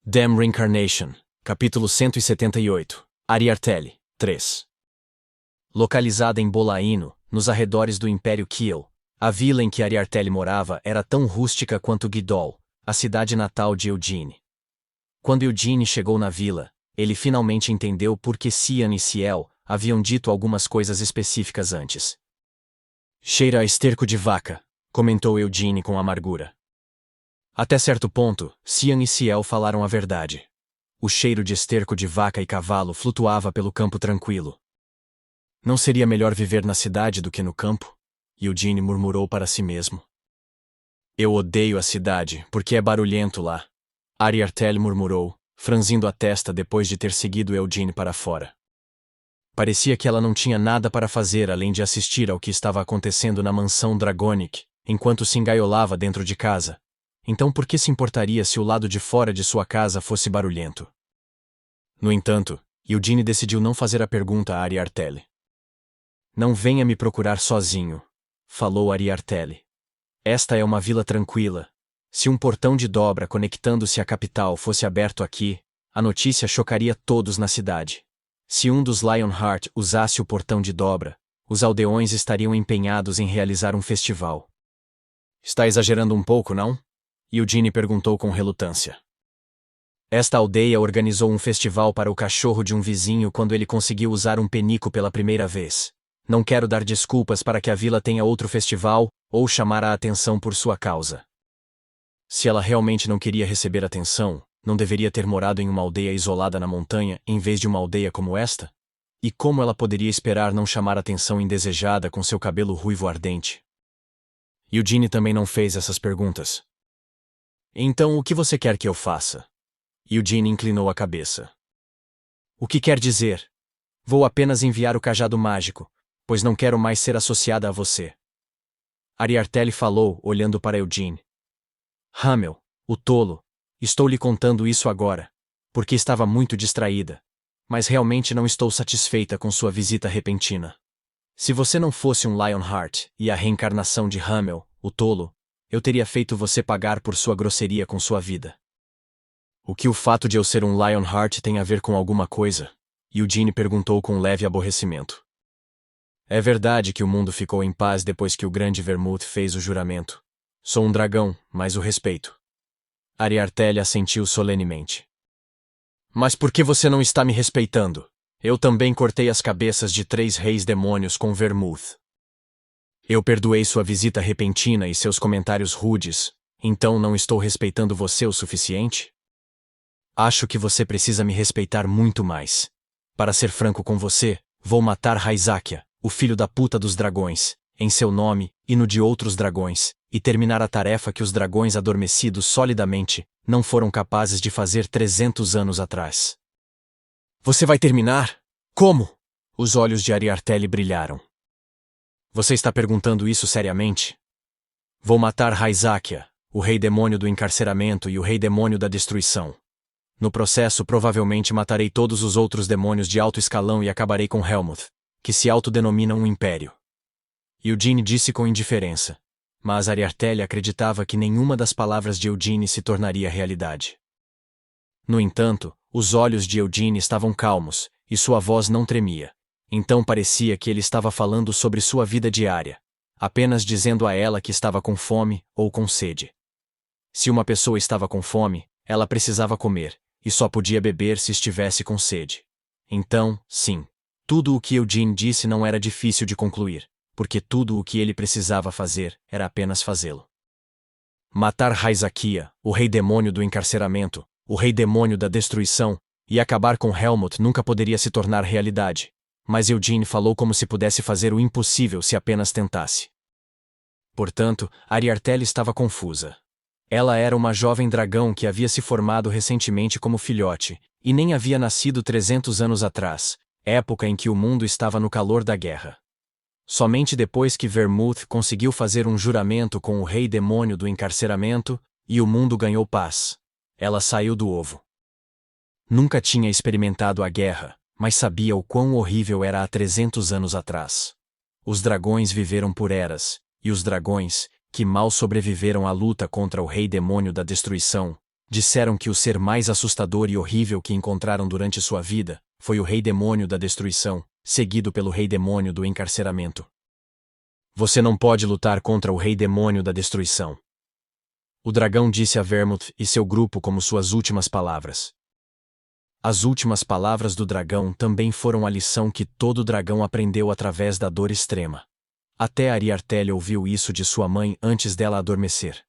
Damn Reincarnation, capítulo 178, Ariartele, 3. Localizada em Bolaino, nos arredores do Império Kiel, a vila em que Ariartele morava era tão rústica quanto Guidol, a cidade natal de Eugene. Quando Eugene chegou na vila, ele finalmente entendeu por que Cian e Ciel haviam dito algumas coisas específicas antes. Cheira a esterco de vaca, comentou Eugene com amargura. Até certo ponto, Cian e Ciel falaram a verdade. O cheiro de esterco de vaca e cavalo flutuava pelo campo tranquilo. Não seria melhor viver na cidade do que no campo? Eugene murmurou para si mesmo. Eu odeio a cidade, porque é barulhento lá. Ariartele murmurou, franzindo a testa depois de ter seguido Eugene para fora. Parecia que ela não tinha nada para fazer além de assistir ao que estava acontecendo na mansão Dragonic, enquanto se engaiolava dentro de casa. Então por que se importaria se o lado de fora de sua casa fosse barulhento? No entanto, Eugene decidiu não fazer a pergunta a Ariartele. Não venha me procurar sozinho, falou Ariartele. Esta é uma vila tranquila. Se um portão de dobra conectando-se à capital fosse aberto aqui, a notícia chocaria todos na cidade. Se um dos Lionheart usasse o portão de dobra, os aldeões estariam empenhados em realizar um festival. Está exagerando um pouco, não? Eugene perguntou com relutância. Esta aldeia organizou um festival para o cachorro de um vizinho quando ele conseguiu usar um penico pela primeira vez. Não quero dar desculpas para que a vila tenha outro festival, ou chamar a atenção por sua causa. Se ela realmente não queria receber atenção, não deveria ter morado em uma aldeia isolada na montanha em vez de uma aldeia como esta? E como ela poderia esperar não chamar atenção indesejada com seu cabelo ruivo ardente? Eugene também não fez essas perguntas. Então o que você quer que eu faça? Eugene inclinou a cabeça. O que quer dizer? Vou apenas enviar o cajado mágico, pois não quero mais ser associada a você. Ariartele falou, olhando para Eugene. Hamel, o tolo, estou lhe contando isso agora, porque estava muito distraída, mas realmente não estou satisfeita com sua visita repentina. Se você não fosse um Lionheart e a reencarnação de Hamel, o tolo, eu teria feito você pagar por sua grosseria com sua vida. O que o fato de eu ser um Lionheart tem a ver com alguma coisa? Eugene perguntou com leve aborrecimento. É verdade que o mundo ficou em paz depois que o grande Vermouth fez o juramento. Sou um dragão, mas o respeito. Ariartele assentiu solenemente. Mas por que você não está me respeitando? Eu também cortei as cabeças de 3 reis demônios com Vermouth. Eu perdoei sua visita repentina e seus comentários rudes, então não estou respeitando você o suficiente? Acho que você precisa me respeitar muito mais. Para ser franco com você, vou matar Raizakia, o filho da puta dos dragões, em seu nome e no de outros dragões, e terminar a tarefa que os dragões adormecidos solidamente não foram capazes de fazer 300 anos atrás. Você vai terminar? Como? Os olhos de Ariartele brilharam. Você está perguntando isso seriamente? Vou matar Raizakia, o rei demônio do encarceramento e o rei demônio da destruição. No processo, provavelmente matarei todos os outros demônios de alto escalão e acabarei com Helmuth, que se autodenomina um império. Eugene disse com indiferença, mas Ariartele acreditava que nenhuma das palavras de Eugene se tornaria realidade. No entanto, os olhos de Eugene estavam calmos, e sua voz não tremia. Então parecia que ele estava falando sobre sua vida diária, apenas dizendo a ela que estava com fome ou com sede. Se uma pessoa estava com fome, ela precisava comer, e só podia beber se estivesse com sede. Então, sim, tudo o que Eugene disse não era difícil de concluir, porque tudo o que ele precisava fazer era apenas fazê-lo. Matar Raizakia, o rei demônio do encarceramento, o rei demônio da destruição, e acabar com Helmuth nunca poderia se tornar realidade. Mas Eugene falou como se pudesse fazer o impossível se apenas tentasse. Portanto, Ariartele estava confusa. Ela era uma jovem dragão que havia se formado recentemente como filhote, e nem havia nascido 300 anos atrás, época em que o mundo estava no calor da guerra. Somente depois que Vermouth conseguiu fazer um juramento com o rei demônio do encarceramento, e o mundo ganhou paz, ela saiu do ovo. Nunca tinha experimentado a guerra, mas sabia o quão horrível era há 300 anos atrás. Os dragões viveram por eras, e os dragões, que mal sobreviveram à luta contra o rei demônio da destruição, Disseram que o ser mais assustador e horrível que encontraram durante sua vida foi o Rei Demônio da Destruição, seguido pelo Rei Demônio do Encarceramento. Você não pode lutar contra o Rei Demônio da Destruição. O dragão disse a Vermouth e seu grupo como suas últimas palavras. As últimas palavras do dragão também foram a lição que todo dragão aprendeu através da dor extrema. Até Ariartel ouviu isso de sua mãe antes dela adormecer.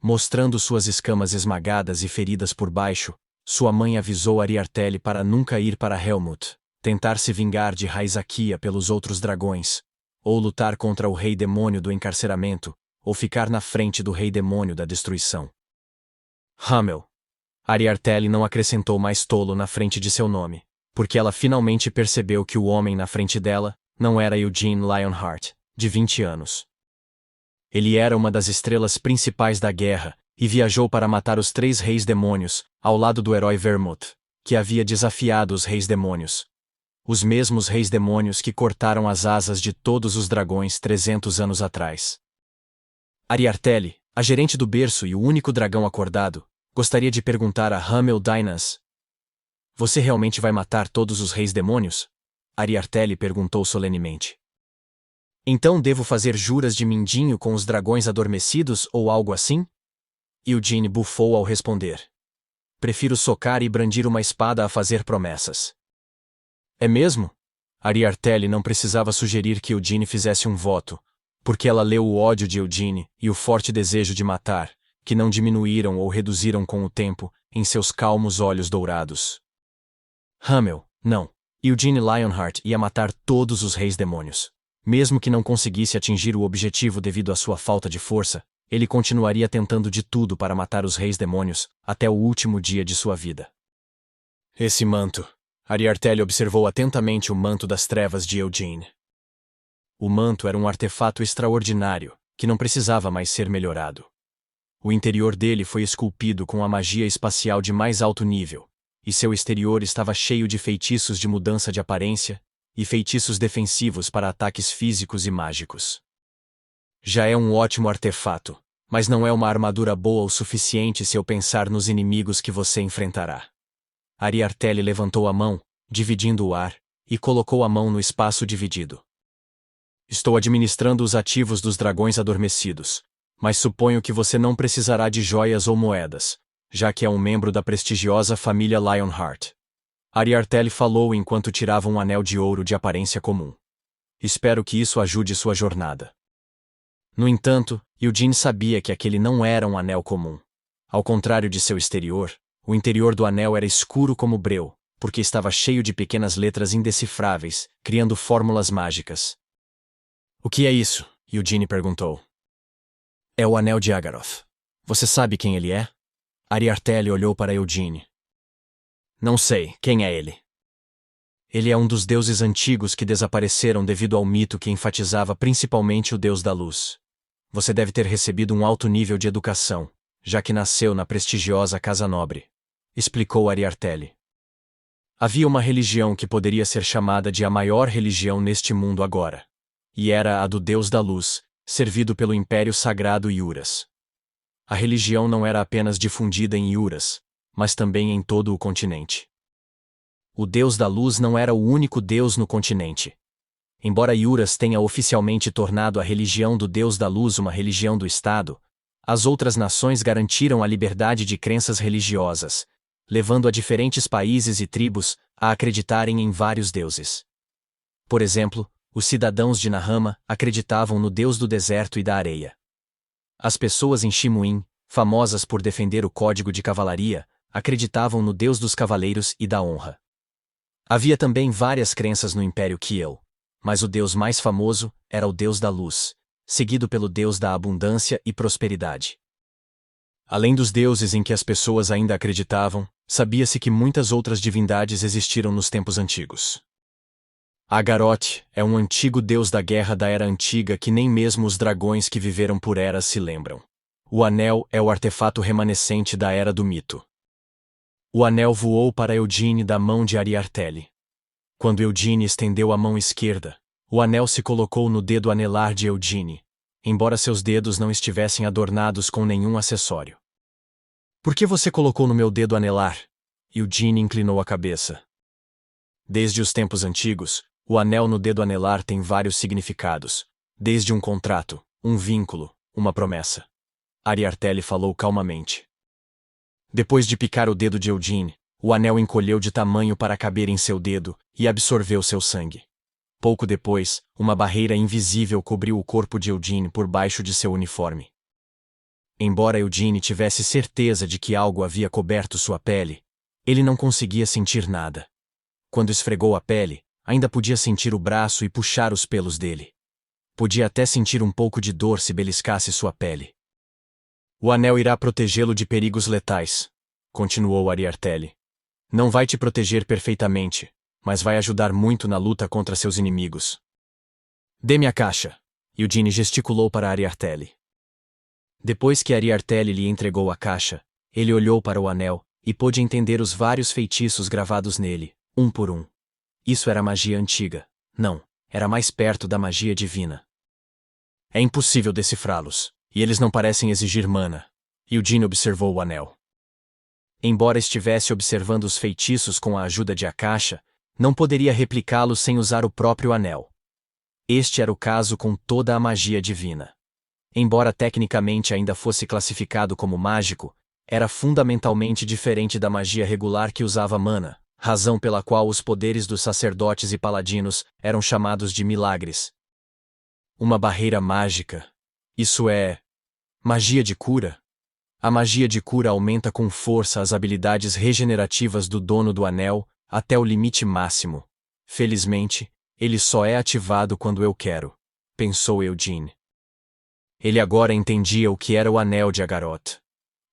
Mostrando suas escamas esmagadas e feridas por baixo, sua mãe avisou Ariartel para nunca ir para Helmut, tentar se vingar de Raizakia pelos outros dragões, ou lutar contra o Rei Demônio do Encarceramento, ou ficar na frente do Rei Demônio da Destruição. Hamel. Ariartel não acrescentou mais tolo na frente de seu nome, porque ela finalmente percebeu que o homem na frente dela não era Eugene Lionheart, de 20 anos. Ele era uma das estrelas principais da guerra e viajou para matar os 3 reis demônios, ao lado do herói Vermouth, que havia desafiado os reis demônios. Os mesmos reis demônios que cortaram as asas de todos os dragões 300 anos atrás. Ariartel, a gerente do berço e o único dragão acordado, gostaria de perguntar a Hamel Dynas: Você realmente vai matar todos os reis demônios? Ariartel perguntou solenemente. Então devo fazer juras de mindinho com os dragões adormecidos ou algo assim? Eugene bufou ao responder. Prefiro socar e brandir uma espada a fazer promessas. É mesmo? Ariartel não precisava sugerir que Eugene fizesse um voto, porque ela leu o ódio de Eugene e o forte desejo de matar, que não diminuíram ou reduziram com o tempo, em seus calmos olhos dourados. Hamel, não. Eugene Lionheart ia matar todos os reis demônios. Mesmo que não conseguisse atingir o objetivo devido à sua falta de força, ele continuaria tentando de tudo para matar os reis demônios, até o último dia de sua vida. Esse manto. Ariartel observou atentamente o manto das trevas de Eugene. O manto era um artefato extraordinário, que não precisava mais ser melhorado. O interior dele foi esculpido com a magia espacial de mais alto nível, e seu exterior estava cheio de feitiços de mudança de aparência e feitiços defensivos para ataques físicos e mágicos. Já é um ótimo artefato, mas não é uma armadura boa o suficiente se eu pensar nos inimigos que você enfrentará. Ariartel levantou a mão, dividindo o ar, e colocou a mão no espaço dividido. Estou administrando os ativos dos dragões adormecidos, mas suponho que você não precisará de joias ou moedas, já que é um membro da prestigiosa família Lionheart. Ariartel falou enquanto tirava um anel de ouro de aparência comum. Espero que isso ajude sua jornada. No entanto, Eugene sabia que aquele não era um anel comum. Ao contrário de seu exterior, o interior do anel era escuro como breu, porque estava cheio de pequenas letras indecifráveis, criando fórmulas mágicas. O que é isso? Eugene perguntou. É o anel de Agaroth. Você sabe quem ele é? Ariartel olhou para Eugene. Não sei, quem é ele? Ele é um dos deuses antigos que desapareceram devido ao mito que enfatizava principalmente o deus da luz. Você deve ter recebido um alto nível de educação, já que nasceu na prestigiosa Casa Nobre, explicou Ariartel. Havia uma religião que poderia ser chamada de a maior religião neste mundo agora, e era a do deus da luz, servido pelo Império Sagrado Iuras. A religião não era apenas difundida em Iuras, mas também em todo o continente. O Deus da Luz não era o único Deus no continente. Embora Iuras tenha oficialmente tornado a religião do Deus da Luz uma religião do Estado, as outras nações garantiram a liberdade de crenças religiosas, levando a diferentes países e tribos a acreditarem em vários deuses. Por exemplo, os cidadãos de Nahama acreditavam no Deus do deserto e da areia. As pessoas em Shimuin, famosas por defender o código de cavalaria, acreditavam no Deus dos cavaleiros e da honra. Havia também várias crenças no Império Kiel, mas o Deus mais famoso era o Deus da Luz, seguido pelo Deus da abundância e prosperidade. Além dos deuses em que as pessoas ainda acreditavam, sabia-se que muitas outras divindades existiram nos tempos antigos. Agaroth é um antigo deus da guerra da Era Antiga que nem mesmo os dragões que viveram por eras se lembram. O anel é o artefato remanescente da Era do Mito. O anel voou para Eugene da mão de Ariartel. Quando Eugene estendeu a mão esquerda, o anel se colocou no dedo anelar de Eugene, embora seus dedos não estivessem adornados com nenhum acessório. Por que você colocou no meu dedo anelar? Eugene inclinou a cabeça. Desde os tempos antigos, o anel no dedo anelar tem vários significados, desde um contrato, um vínculo, uma promessa. Ariartelli falou calmamente. Depois de picar o dedo de Eugene, o anel encolheu de tamanho para caber em seu dedo e absorveu seu sangue. Pouco depois, uma barreira invisível cobriu o corpo de Eugene por baixo de seu uniforme. Embora Eugene tivesse certeza de que algo havia coberto sua pele, ele não conseguia sentir nada. Quando esfregou a pele, ainda podia sentir o braço e puxar os pelos dele. Podia até sentir um pouco de dor se beliscasse sua pele. O anel irá protegê-lo de perigos letais, continuou Ariartelli. Não vai te proteger perfeitamente, mas vai ajudar muito na luta contra seus inimigos. Dê-me a caixa, Eugene gesticulou para Ariartelli. Depois que Ariartelli lhe entregou a caixa, ele olhou para o anel e pôde entender os vários feitiços gravados nele, um por um. Isso era magia antiga. Não, era mais perto da magia divina. É impossível decifrá-los, e eles não parecem exigir mana. Eugene observou o anel. Embora estivesse observando os feitiços com a ajuda de a caixa, não poderia replicá-los sem usar o próprio anel. Este era o caso com toda a magia divina. Embora tecnicamente ainda fosse classificado como mágico, era fundamentalmente diferente da magia regular que usava mana, razão pela qual os poderes dos sacerdotes e paladinos eram chamados de milagres. Uma barreira mágica. Isso é magia de cura? A magia de cura aumenta com força as habilidades regenerativas do dono do anel até o limite máximo. Felizmente, ele só é ativado quando eu quero, pensou Eugene. Ele agora entendia o que era o anel de Agaroth.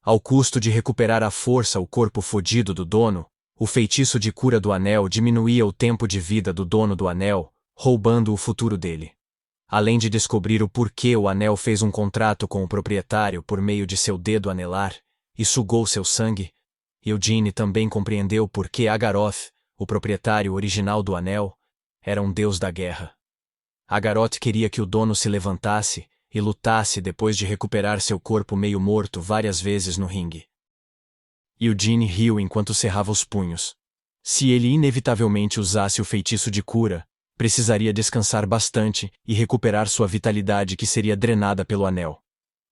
Ao custo de recuperar à força o corpo fodido do dono, o feitiço de cura do anel diminuía o tempo de vida do dono do anel, roubando o futuro dele. Além de descobrir o porquê o anel fez um contrato com o proprietário por meio de seu dedo anelar e sugou seu sangue, Eugene também compreendeu por que Agaroth, o proprietário original do anel, era um deus da guerra. Agaroth queria que o dono se levantasse e lutasse depois de recuperar seu corpo meio morto várias vezes no ringue. Eugene riu enquanto cerrava os punhos. Se ele inevitavelmente usasse o feitiço de cura, precisaria descansar bastante e recuperar sua vitalidade que seria drenada pelo anel.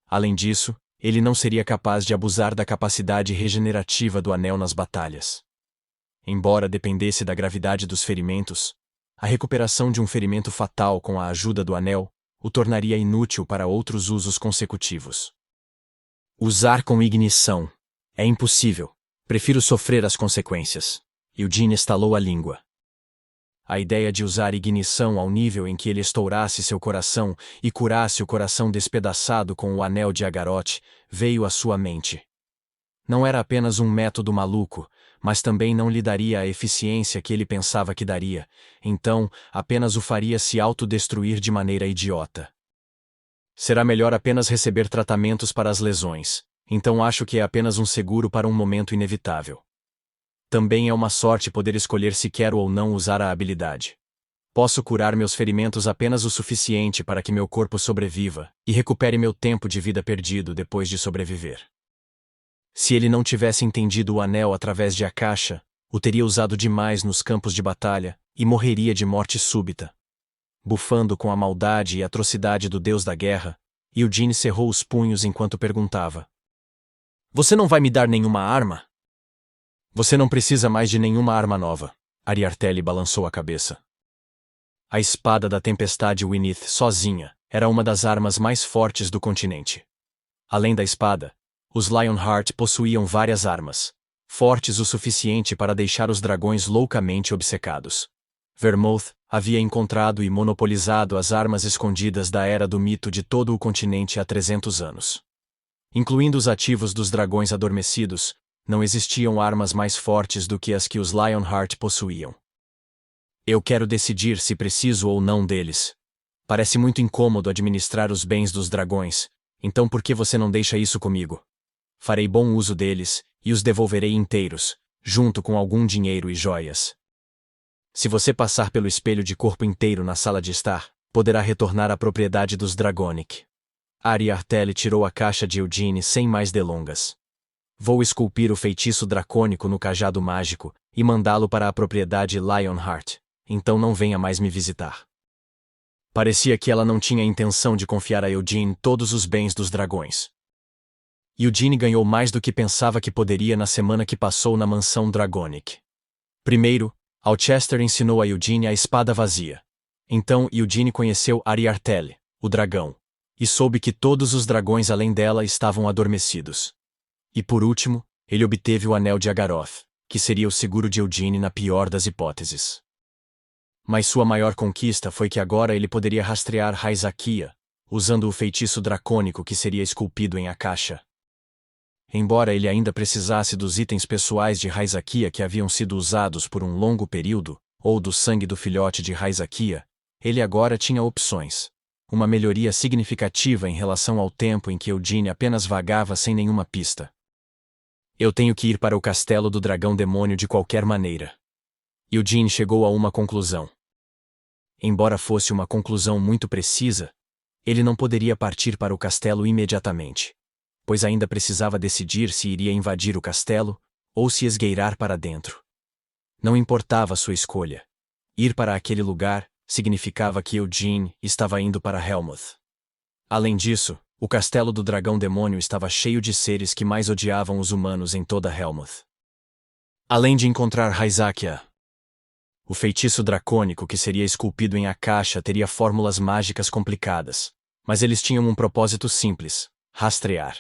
Além disso, ele não seria capaz de abusar da capacidade regenerativa do anel nas batalhas. Embora dependesse da gravidade dos ferimentos, a recuperação de um ferimento fatal com a ajuda do anel o tornaria inútil para outros usos consecutivos. Usar com ignição. É impossível. Prefiro sofrer as consequências. Eugene estalou a língua. A ideia de usar ignição ao nível em que ele estourasse seu coração e curasse o coração despedaçado com o anel de Agaroth veio à sua mente. Não era apenas um método maluco, mas também não lhe daria a eficiência que ele pensava que daria, então apenas o faria se autodestruir de maneira idiota. Será melhor apenas receber tratamentos para as lesões, então acho que é apenas um seguro para um momento inevitável. Também é uma sorte poder escolher se quero ou não usar a habilidade. Posso curar meus ferimentos apenas o suficiente para que meu corpo sobreviva e recupere meu tempo de vida perdido depois de sobreviver. Se ele não tivesse entendido o anel através de a caixa, o teria usado demais nos campos de batalha e morreria de morte súbita. Bufando com a maldade e atrocidade do deus da guerra, Eugene cerrou os punhos enquanto perguntava: Você não vai me dar nenhuma arma? Você não precisa mais de nenhuma arma nova. Ariartelli balançou a cabeça. A espada da tempestade Winith sozinha era uma das armas mais fortes do continente. Além da espada, os Lionheart possuíam várias armas, fortes o suficiente para deixar os dragões loucamente obcecados. Vermouth havia encontrado e monopolizado as armas escondidas da era do mito de todo o continente há 300 anos. Incluindo os ativos dos dragões adormecidos, não existiam armas mais fortes do que as que os Lionheart possuíam. Eu quero decidir se preciso ou não deles. Parece muito incômodo administrar os bens dos dragões, então por que você não deixa isso comigo? Farei bom uso deles, e os devolverei inteiros, junto com algum dinheiro e joias. Se você passar pelo espelho de corpo inteiro na sala de estar, poderá retornar à propriedade dos Dragonic. Ariartelli tirou a caixa de Eugene sem mais delongas. Vou esculpir o feitiço dracônico no cajado mágico e mandá-lo para a propriedade Lionheart. Então não venha mais me visitar. Parecia que ela não tinha intenção de confiar a Eugene todos os bens dos dragões. Eugene ganhou mais do que pensava que poderia na semana que passou na mansão Dragonic. Primeiro, Alcester ensinou a Eugene a espada vazia. Então Eugene conheceu Ariartele, o dragão, e soube que todos os dragões além dela estavam adormecidos. E por último, ele obteve o Anel de Agaroth, que seria o seguro de Eugene na pior das hipóteses. Mas sua maior conquista foi que agora ele poderia rastrear Raizakia, usando o feitiço dracônico que seria esculpido em Akasha. Embora ele ainda precisasse dos itens pessoais de Raizakia que haviam sido usados por um longo período, ou do sangue do filhote de Raizakia, ele agora tinha opções. Uma melhoria significativa em relação ao tempo em que Eugene apenas vagava sem nenhuma pista. Eu tenho que ir para o castelo do dragão demônio de qualquer maneira. Eugene chegou a uma conclusão. Embora fosse uma conclusão muito precisa, ele não poderia partir para o castelo imediatamente, pois ainda precisava decidir se iria invadir o castelo ou se esgueirar para dentro. Não importava sua escolha. Ir para aquele lugar significava que Eugene estava indo para Helmuth. Além disso, o castelo do dragão demônio estava cheio de seres que mais odiavam os humanos em toda Helmuth. Além de encontrar Raizakia, o feitiço dracônico que seria esculpido em Akasha teria fórmulas mágicas complicadas, mas eles tinham um propósito simples: rastrear.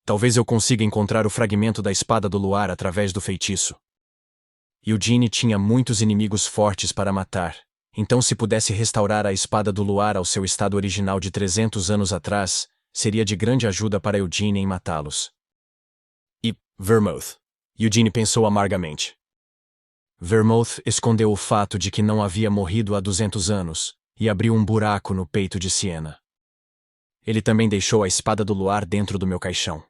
Talvez eu consiga encontrar o fragmento da espada do luar através do feitiço. Eugene tinha muitos inimigos fortes para matar, então se pudesse restaurar a espada do luar ao seu estado original de 300 anos atrás, seria de grande ajuda para Eugene em matá-los. E Vermouth. Eugene pensou amargamente. Vermouth escondeu o fato de que não havia morrido há 200 anos, e abriu um buraco no peito de Siena. Ele também deixou a espada do luar dentro do meu caixão.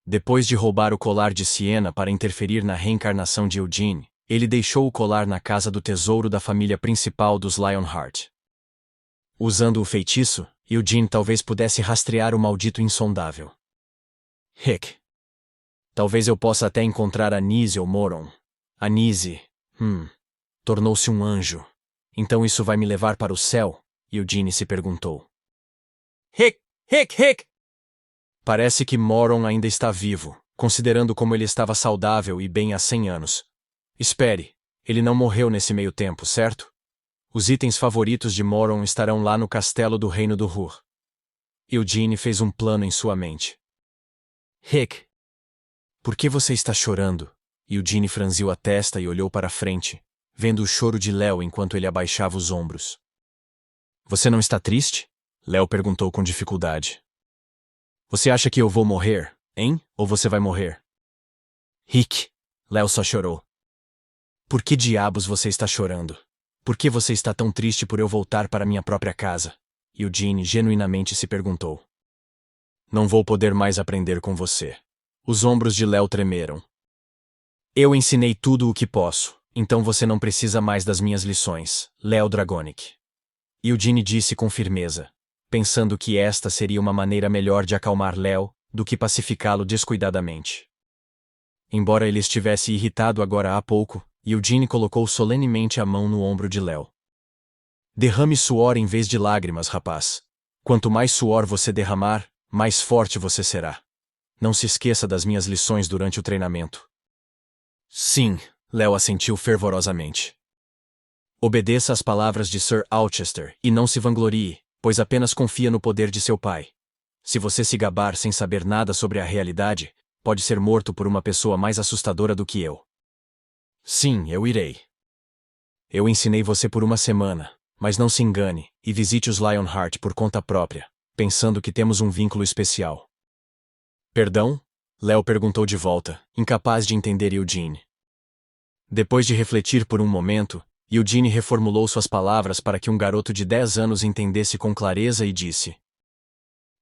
Depois de roubar o colar de Siena para interferir na reencarnação de Eugene, ele deixou o colar na casa do tesouro da família principal dos Lionheart. Usando o feitiço, Eugene talvez pudesse rastrear o maldito insondável. Hick. Talvez eu possa até encontrar Anise ou Moron. Anise. Tornou-se um anjo. Então isso vai me levar para o céu? Eugene se perguntou. Hick! Parece que Moron ainda está vivo, considerando como ele estava saudável e bem há 100 anos. Espere, ele não morreu nesse meio tempo, certo? Os itens favoritos de Moron estarão lá no castelo do Reino do Hur. Eugene fez um plano em sua mente. Hick, por que você está chorando? Eugene franziu a testa e olhou para frente, vendo o choro de Léo enquanto ele abaixava os ombros. Você não está triste? Léo perguntou com dificuldade. Você acha que eu vou morrer, hein? Ou você vai morrer? Hick, Léo só chorou. Por que diabos você está chorando? Por que você está tão triste por eu voltar para minha própria casa? Eugene genuinamente se perguntou. Não vou poder mais aprender com você. Os ombros de Léo tremeram. Eu ensinei tudo o que posso, então você não precisa mais das minhas lições, Léo Dragonic. Eugene disse com firmeza, pensando que esta seria uma maneira melhor de acalmar Léo do que pacificá-lo descuidadamente. Embora ele estivesse irritado agora há pouco, Eugene colocou solenemente a mão no ombro de Léo. Derrame suor em vez de lágrimas, rapaz. Quanto mais suor você derramar, mais forte você será. Não se esqueça das minhas lições durante o treinamento. Sim, Léo assentiu fervorosamente. Obedeça às palavras de Sir Alcester e não se vanglorie, pois apenas confia no poder de seu pai. Se você se gabar sem saber nada sobre a realidade, pode ser morto por uma pessoa mais assustadora do que eu. Sim, eu irei. Eu ensinei você por uma semana, mas não se engane, e visite os Lionheart por conta própria, pensando que temos um vínculo especial. Perdão? Léo perguntou de volta, incapaz de entender Eugene. Depois de refletir por um momento, Eugene reformulou suas palavras para que um garoto de 10 anos entendesse com clareza e disse: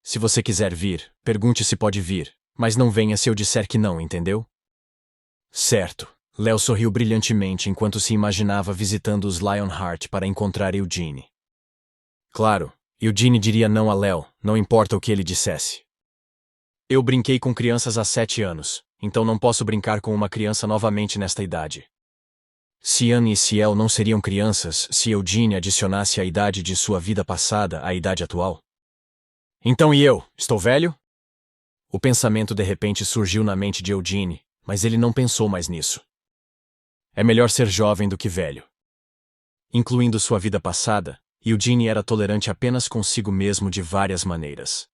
Se você quiser vir, pergunte se pode vir, mas não venha se eu disser que não, entendeu? Certo. Léo sorriu brilhantemente enquanto se imaginava visitando os Lionheart para encontrar Eugene. Claro, Eugene diria não a Léo, não importa o que ele dissesse. Eu brinquei com crianças há 7 anos, então não posso brincar com uma criança novamente nesta idade. Cian e Ciel não seriam crianças se Eugene adicionasse a idade de sua vida passada à idade atual? Então e eu, estou velho? O pensamento de repente surgiu na mente de Eugene, mas ele não pensou mais nisso. É melhor ser jovem do que velho. Incluindo sua vida passada, Eugene era tolerante apenas consigo mesmo de várias maneiras.